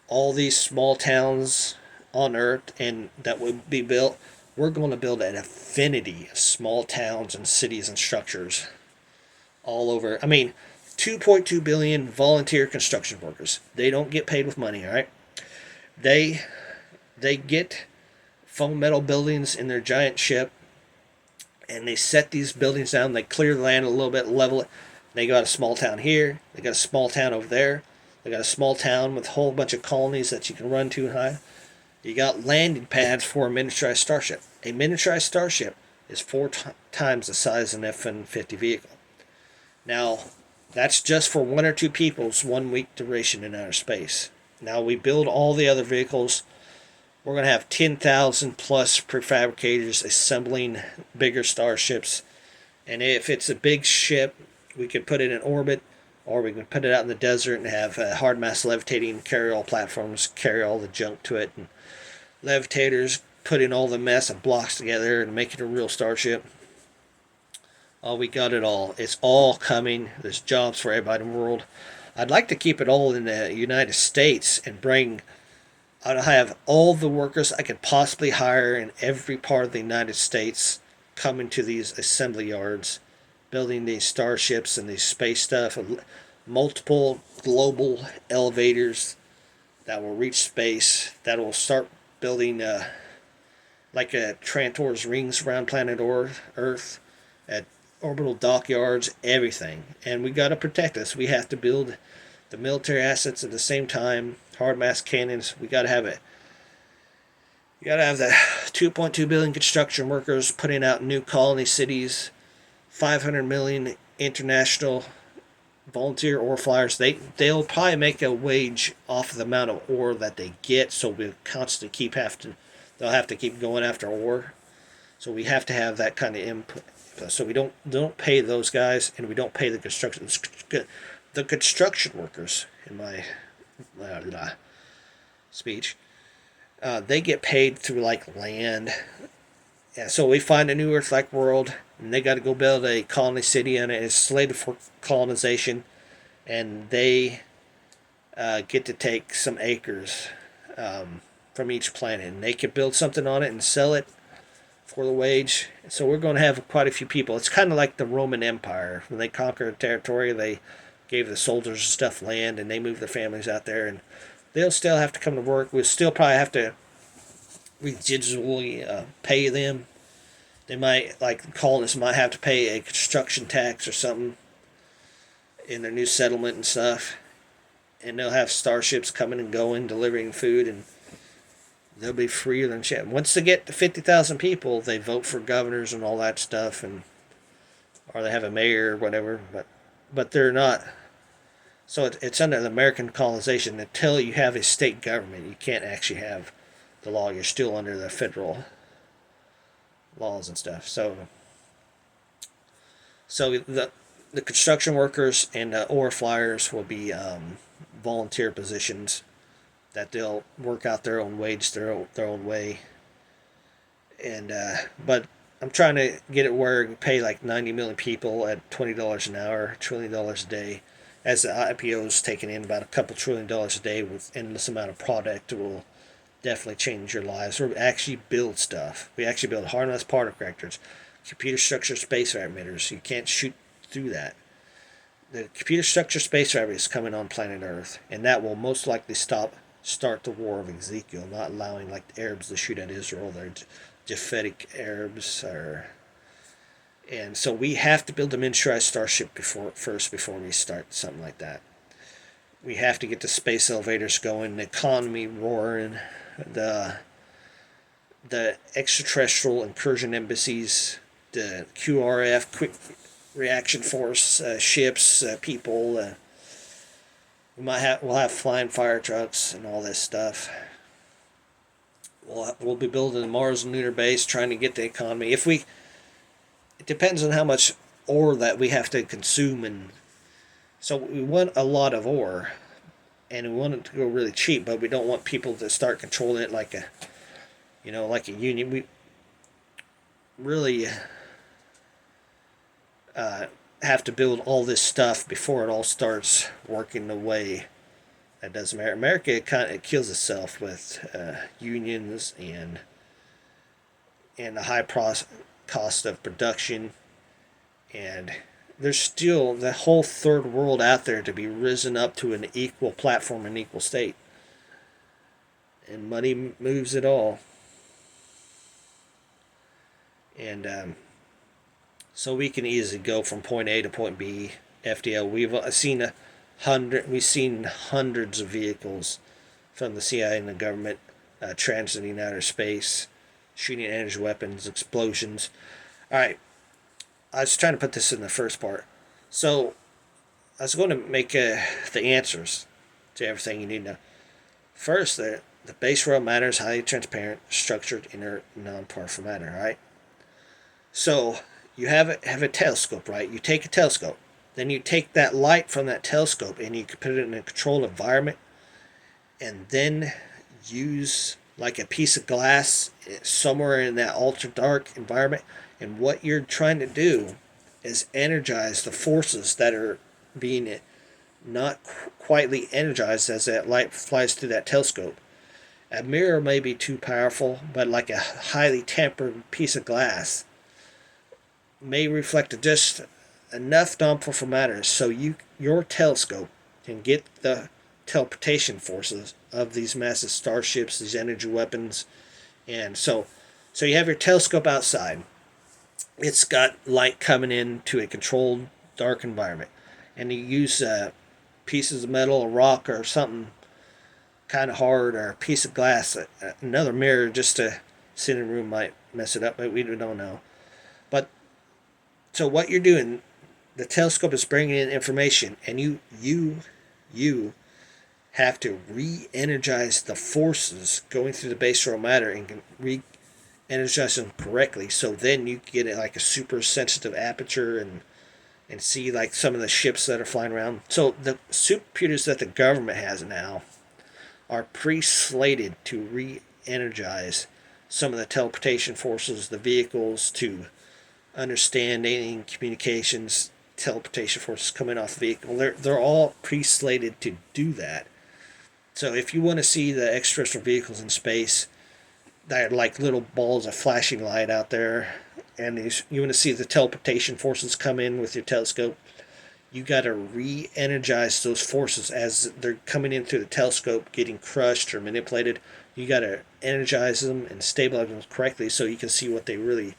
S1: All these small towns on Earth and that would be built, we're going to build an infinity of small towns and cities and structures all over. I mean, 2.2 billion volunteer construction workers. They don't get paid with money, all right? They get foam metal buildings in their giant ship, and they set these buildings down. They clear the land a little bit, level it. They got a small town here. They got a small town over there. They got a small town with a whole bunch of colonies that you can run to and high. You got landing pads for a miniaturized starship. A miniaturized starship is four times the size of an F-150 vehicle. Now, that's just for one or two people's 1 week duration in outer space. Now we build all the other vehicles. We're going to have 10,000 plus prefabricators assembling bigger starships. And if it's a big ship, we could put it in orbit, or we can put it out in the desert and have hard mass levitating carry-all platforms carry all the junk to it, and levitators putting all the mess and blocks together and make it a real starship. Oh, we got it all. It's all coming. There's jobs for everybody in the world. I'd like to keep it all in the United States and I'd have all the workers I could possibly hire in every part of the United States coming to these assembly yards, building these starships and these space stuff, multiple global elevators that will reach space, that will start building like Trantor's rings around planet Earth, at orbital dockyards, everything. And we got to protect us. We have to build the military assets at the same time, hard mass cannons. We got to have it. You got to have the 2.2 billion construction workers putting out new colony cities, 500 million international volunteer ore flyers. They'll probably make a wage off of the amount of ore that they get, so we'll constantly they'll have to keep going after ore. So we have to have that kind of input. So we don't pay those guys, and we don't pay the construction workers. In my speech, they get paid through like land. Yeah, so we find a new Earth-like world, and they got to go build a colony city, and it's slated for colonization, and they get to take some acres from each planet, and they can build something on it and sell it for the wage. So we're going to have quite a few people. It's kind of like the Roman Empire. When they conquered a territory, they gave the soldiers and stuff land, and they moved their families out there, and they'll still have to come to work. We'll still probably have to residually pay them. They might, like colonists might have to pay a construction tax or something in their new settlement and stuff. And they'll have starships coming and going, delivering food, and They'll be freer than shit. Once they get to 50,000 people, they vote for governors and all that stuff, and or they have a mayor or whatever. But they're not. So it's under the American colonization. Until you have a state government, you can't actually have the law. You're still under the federal laws and stuff. So the construction workers and the ore flyers will be volunteer positions that they'll work out their own wage, their own way. And but I'm trying to get it where we pay like 90 million people at $20 an hour, $1 trillion a day. As the IPO is taking in about a couple $1 trillion a day with endless amount of product, it will definitely change your lives. We actually build stuff. We actually build harmless particle reactors, computer structure space emitters. You can't shoot through that. The computer structure space rabbit is coming on planet Earth, and that will most likely start the war of Ezekiel, not allowing like the Arabs to shoot at Israel. They're Japhetic Arabs, and so we have to build a miniaturized starship before we start something like that. We have to get the space elevators going, the economy roaring, the extraterrestrial incursion embassies, the QRF, quick reaction force ships, people. We'll have flying fire trucks and all this stuff. We'll be building a Mars lunar base, trying to get the economy. It depends on how much ore that we have to consume, and so we want a lot of ore, and we want it to go really cheap, but we don't want people to start controlling it like a union. We really have to build all this stuff before it all starts working the way that does America. America kind of kills itself with unions and the high cost of production, and there's still the whole third world out there to be risen up to an equal platform, an equal state, and money moves it all. And so we can easily go from point A to point B. FTL. We've seen hundreds of vehicles from the CIA and the government transiting outer space, shooting energy weapons, explosions. All right, I was trying to put this in the first part. So I was going to make the answers to everything you need to know. First, the base rail matter is highly transparent, structured, inert, non-particle matter. All right. So you have a telescope, right? You take a telescope, then you take that light from that telescope and you can put it in a controlled environment, and then use like a piece of glass somewhere in that ultra dark environment. And what you're trying to do is energize the forces that are being not quietly energized as that light flies through that telescope. A mirror may be too powerful, but like a highly tempered piece of glass may reflect just enough non-particle matter so your telescope can get the teleportation forces of these massive starships, these energy weapons. And so you have your telescope outside. It's got light coming into a controlled dark environment, and you use pieces of metal or rock or something kind of hard, or a piece of glass, another mirror just to sit in a room might mess it up, but we don't know. But so what you're doing, the telescope is bringing in information, and you have to re-energize the forces going through the base rail matter and re-energize them correctly. So then you get it like a super sensitive aperture and see like some of the ships that are flying around. So the supercomputers that the government has now are pre-slated to re-energize some of the teleportation forces, the vehicles, to understand alien communications, teleportation forces coming off the vehicle. They're all pre-slated to do that. So if you want to see the extraterrestrial vehicles in space, that are like little balls of flashing light out there, and you want to see the teleportation forces come in with your telescope, you got to re-energize those forces as they're coming in through the telescope, getting crushed or manipulated. You got to energize them and stabilize them correctly so you can see what they really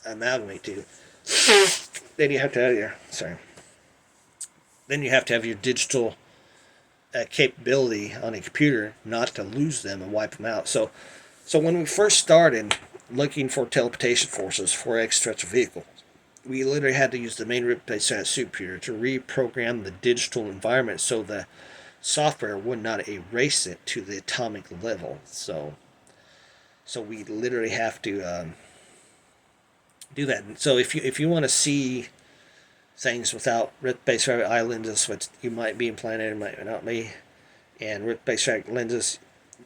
S1: amalgamate to. Then you have to have your digital a capability on a computer not to lose them and wipe them out. So when we first started looking for teleportation forces for extraterrestrial vehicles, we literally had to use the main Riptide supercomputer to reprogram the digital environment so the software would not erase it to the atomic level. So we literally have to do that. So if you want to see things without Rift-based eye lenses, which you might be implanted, might not be, and Rift-based lenses,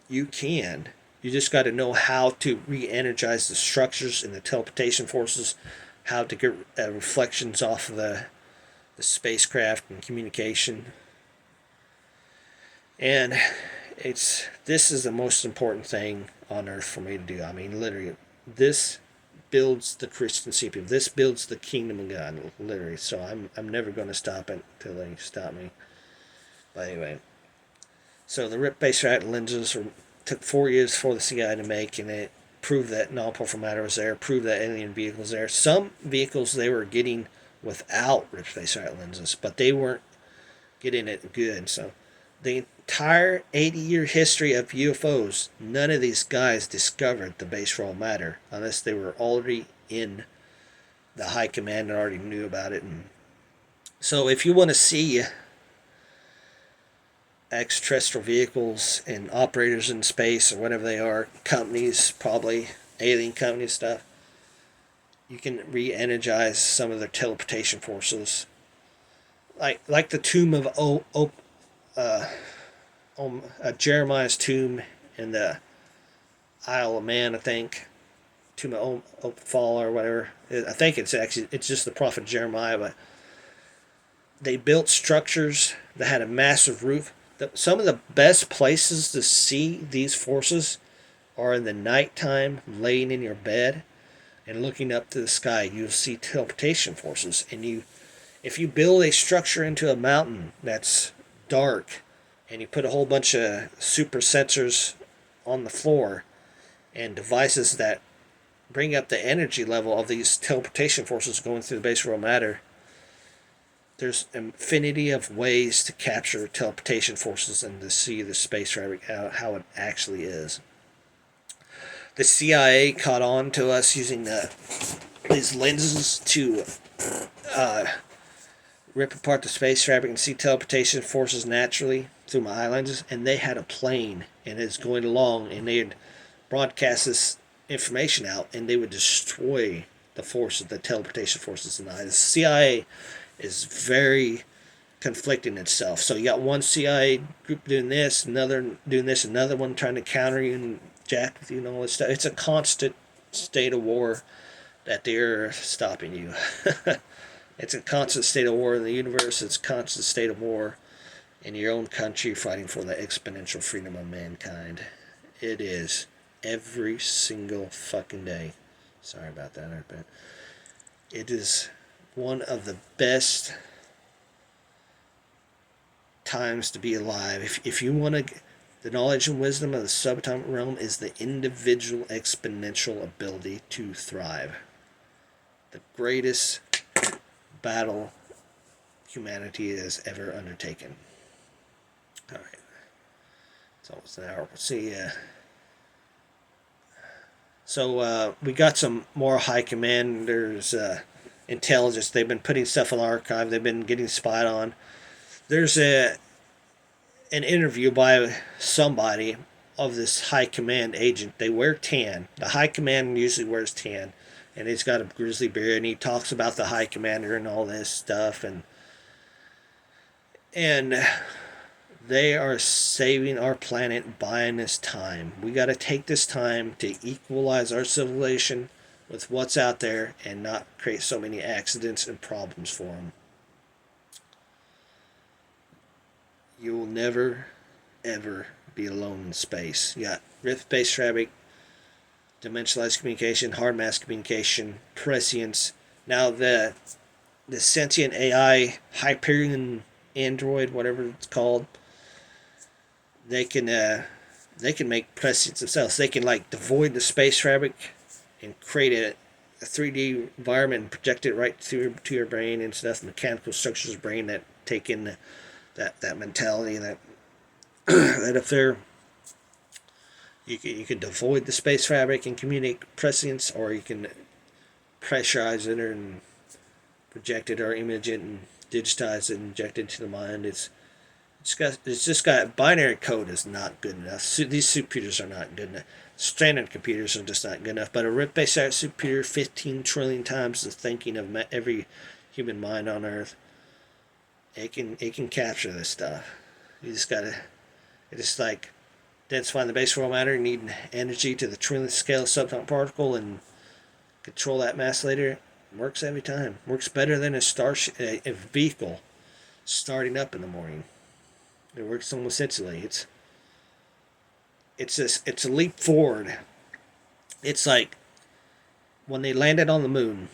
S1: you can. You just got to know how to re-energize the structures and the teleportation forces, how to get reflections off of the spacecraft and communication. And this is the most important thing on Earth for me to do. I mean, literally, this builds the Christian people. This builds the kingdom of God, literally. So I'm never going to stop it until they stop me. But anyway, so the Rip-based lenses took 4 years for the CIA to make, and it proved that non-powerful matter was there, proved that alien vehicles there. Some vehicles they were getting without Rip-based lenses, but they weren't getting it good. So the entire 80-year history of UFOs, none of these guys discovered the base raw matter unless they were already in the high command and already knew about it. And so if you want to see extraterrestrial vehicles and operators in space or whatever they are, companies, probably alien company stuff, you can re-energize some of their teleportation forces. Like the tomb of Jeremiah's tomb in the Isle of Man, I think. Tomb of Ophal or whatever. I think it's just the prophet Jeremiah, but they built structures that had a massive roof. Some of the best places to see these forces are in the nighttime, laying in your bed and looking up to the sky. You'll see teleportation forces, and if you build a structure into a mountain that's dark, and you put a whole bunch of super sensors on the floor and devices that bring up the energy level of these teleportation forces going through the base world matter, there's infinity of ways to capture teleportation forces and to see the space fabric how it actually is. The CIA caught on to us using these lenses to rip apart the space fabric and see teleportation forces naturally through my eye lenses, and they had a plane and it's going along, and they'd broadcast this information out, and they would destroy the forces, the teleportation forces in the eye. The CIA is very conflicting itself. So you got one CIA group doing this, another doing this, another one trying to counter you and jack with you and all this stuff. It's a constant state of war that they're stopping you. It's a constant state of war in the universe. It's a constant state of war in your own country, fighting for the exponential freedom of mankind. It is every single fucking day. Sorry about that, but it is one of the best times to be alive. If you want to, the knowledge and wisdom of the subatomic realm is the individual exponential ability to thrive. The greatest battle humanity has ever undertaken. All right, it's almost an hour. We'll see. So we got some more high commanders. Intelligence. They've been putting stuff in the archive. They've been getting spied on. There's an interview by somebody of this high command agent. They wear tan. The high command usually wears tan, and he's got a grizzly beard, and he talks about the high commander and all this stuff, and they are saving our planet, buying this time. We got to take this time to equalize our civilization with what's out there and not create so many accidents and problems for them. You will never, ever be alone in space. You got rift-based traffic, dimensionalized communication, hard mass communication, prescience. Now the sentient AI, Hyperion android, whatever it's called, they can make prescience themselves. They can devoid the space fabric and create a 3D environment and project it right to your brain and stuff. Mechanical structures of the brain that take in that mentality, that that if they're you could avoid the space fabric and communicate prescience, or you can pressurize it and project it or image it and digitize it and inject it into the mind. It's just got binary code is not good enough. These supercomputers are not good enough. Standard computers are just not good enough. But a RIP-based supercomputer, 15 trillion times the thinking of every human mind on Earth, it can capture this stuff. You just gotta. It's just like densifying the base world matter. You need energy to the trillionth scale subatomic particle and control that mass later. It works every time. Works better than a starship, a vehicle starting up in the morning. It works almost instantly. It's a leap forward. It's like when they landed on the moon.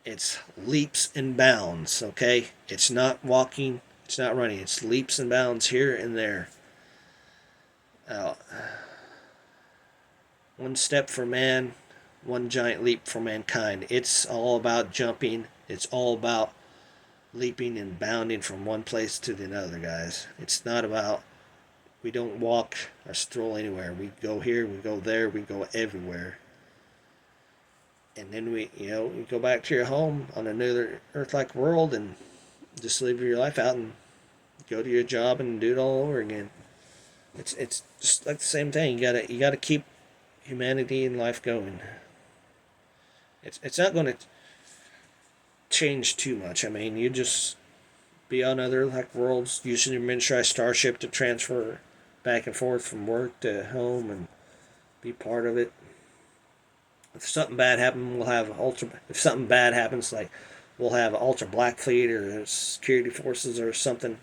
S1: It's leaps and bounds. Okay, it's not walking. It's not running. It's leaps and bounds here and there. Uh, one step for man, one giant leap for mankind. It's all about jumping. It's all about leaping and bounding from one place to another, guys. It's not about we don't walk or stroll anywhere. We go here, we go there, we go everywhere. And then we go back to your home on another Earth-like world and just live your life out and go to your job and do it all over again. It's just like the same thing. You gotta keep humanity and life going. It's not going to change too much. I mean, you just be on other like worlds using your miniaturized starship to transfer back and forth from work to home and be part of it. If something bad happens, we'll have ultra. If something bad happens, like we'll have Ultra Black Fleet or security forces or something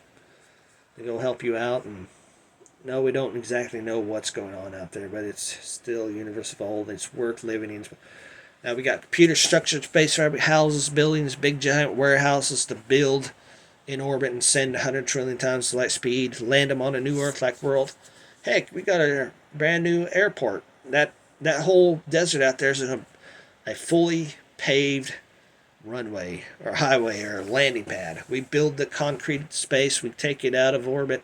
S1: to go help you out. And no, we don't exactly know what's going on out there, but it's still a universe of old. It's worth living in. Now we got computer structured space fabric houses, buildings, big giant warehouses to build in orbit and send 100 trillion times the light speed, land them on a new Earth-like world. Heck, we got a brand new airport. That whole desert out there is a fully paved runway or highway or landing pad. We build the concrete space, we take it out of orbit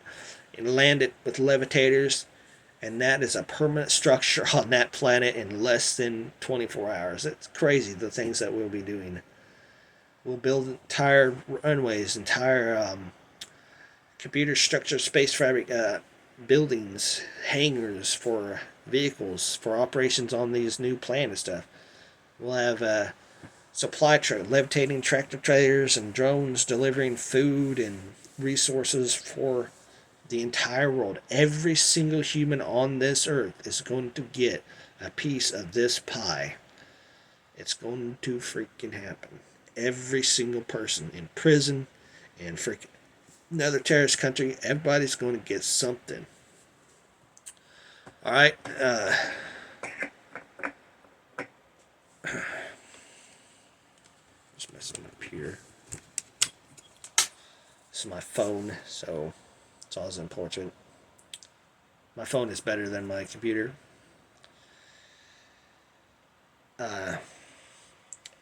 S1: and land it with levitators, and that is a permanent structure on that planet in less than 24 hours. It's crazy the things that we'll be doing. We'll build entire runways, entire computer structure, space fabric buildings, hangars for vehicles, for operations on these new planets stuff. We'll have supply truck, levitating tractor trailers and drones delivering food and resources for the entire world. Every single human on this earth is going to get a piece of this pie. It's going to freaking happen. Every single person in prison and freaking another terrorist country, everybody's going to get something. All right. Just messing up here. This is my phone, so it's always important. My phone is better than my computer.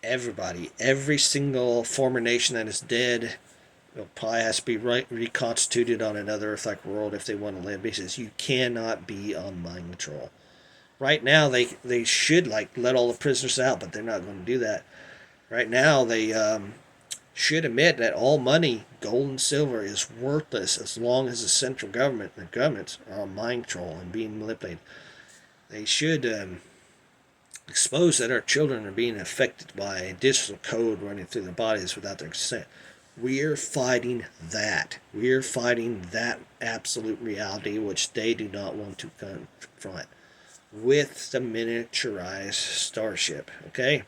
S1: Everybody, every single former nation that is dead, probably has to be reconstituted on another Earth-like world if they want to live. Because you cannot be on mind control. Right now, they should let all the prisoners out, but they're not going to do that. Right now, they should admit that all money, gold and silver, is worthless as long as the central government, the governments, are on mind control and being manipulated. They should expose that our children are being affected by digital code running through their bodies without their consent. We're fighting that. We're fighting that absolute reality which they do not want to confront with the miniaturized starship. Okay?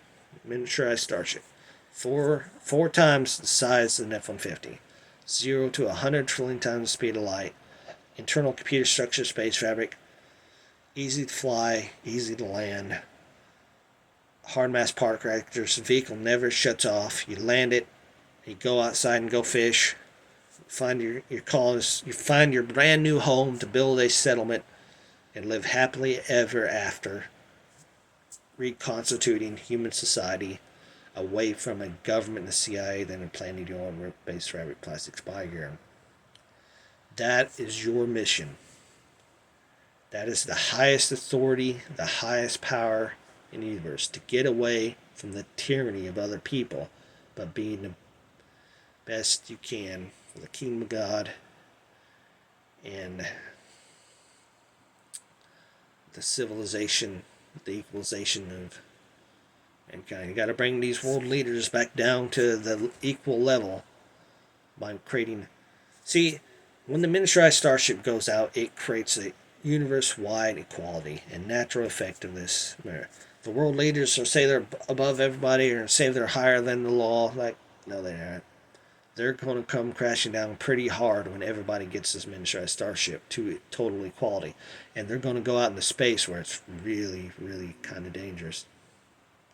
S1: Miniaturized starship. Four times the size of an F-150. 0 to 100 trillion times the speed of light. Internal computer structure, space fabric. Easy to fly, easy to land. Hard mass particle reactors. The vehicle never shuts off. You land it. You go outside and go fish. Find your colonists. You find your brand new home to build a settlement and live happily ever after, reconstituting human society away from a government and the CIA that are planning your own base fabric plastic spy here. That is your mission. That is the highest authority, the highest power in the universe, to get away from the tyranny of other people, but being the best you can for the kingdom of God and the civilization, the equalization of mankind. You got to bring these world leaders back down to the equal level by creating. See, when the miniaturized starship goes out, it creates a universe-wide equality and natural effectiveness. The world leaders will say they're above everybody or say they're higher than the law. Like, no, they aren't. They're going to come crashing down pretty hard when everybody gets this miniaturized starship to total equality. And they're going to go out into space where it's really, really kind of dangerous.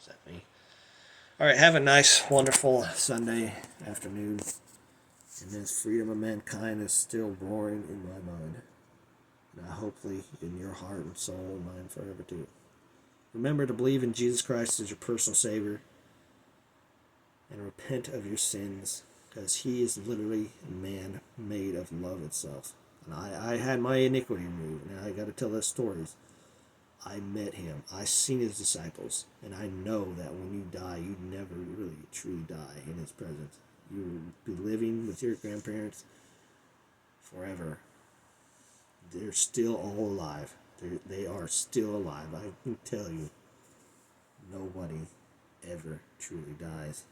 S1: Is that me? All right, have a nice, wonderful Sunday afternoon. And this freedom of mankind is still roaring in my mind. And hopefully in your heart and soul and mind forever too. Remember to believe in Jesus Christ as your personal Savior and repent of your sins, because He is literally a man made of love itself. And I had my iniquity removed, and I got to tell those stories. I met Him. I seen His disciples, and I know that when you die, you never really truly die in His presence. You will be living with your grandparents forever. They're still all alive. They are still alive. I can tell you, nobody ever truly dies.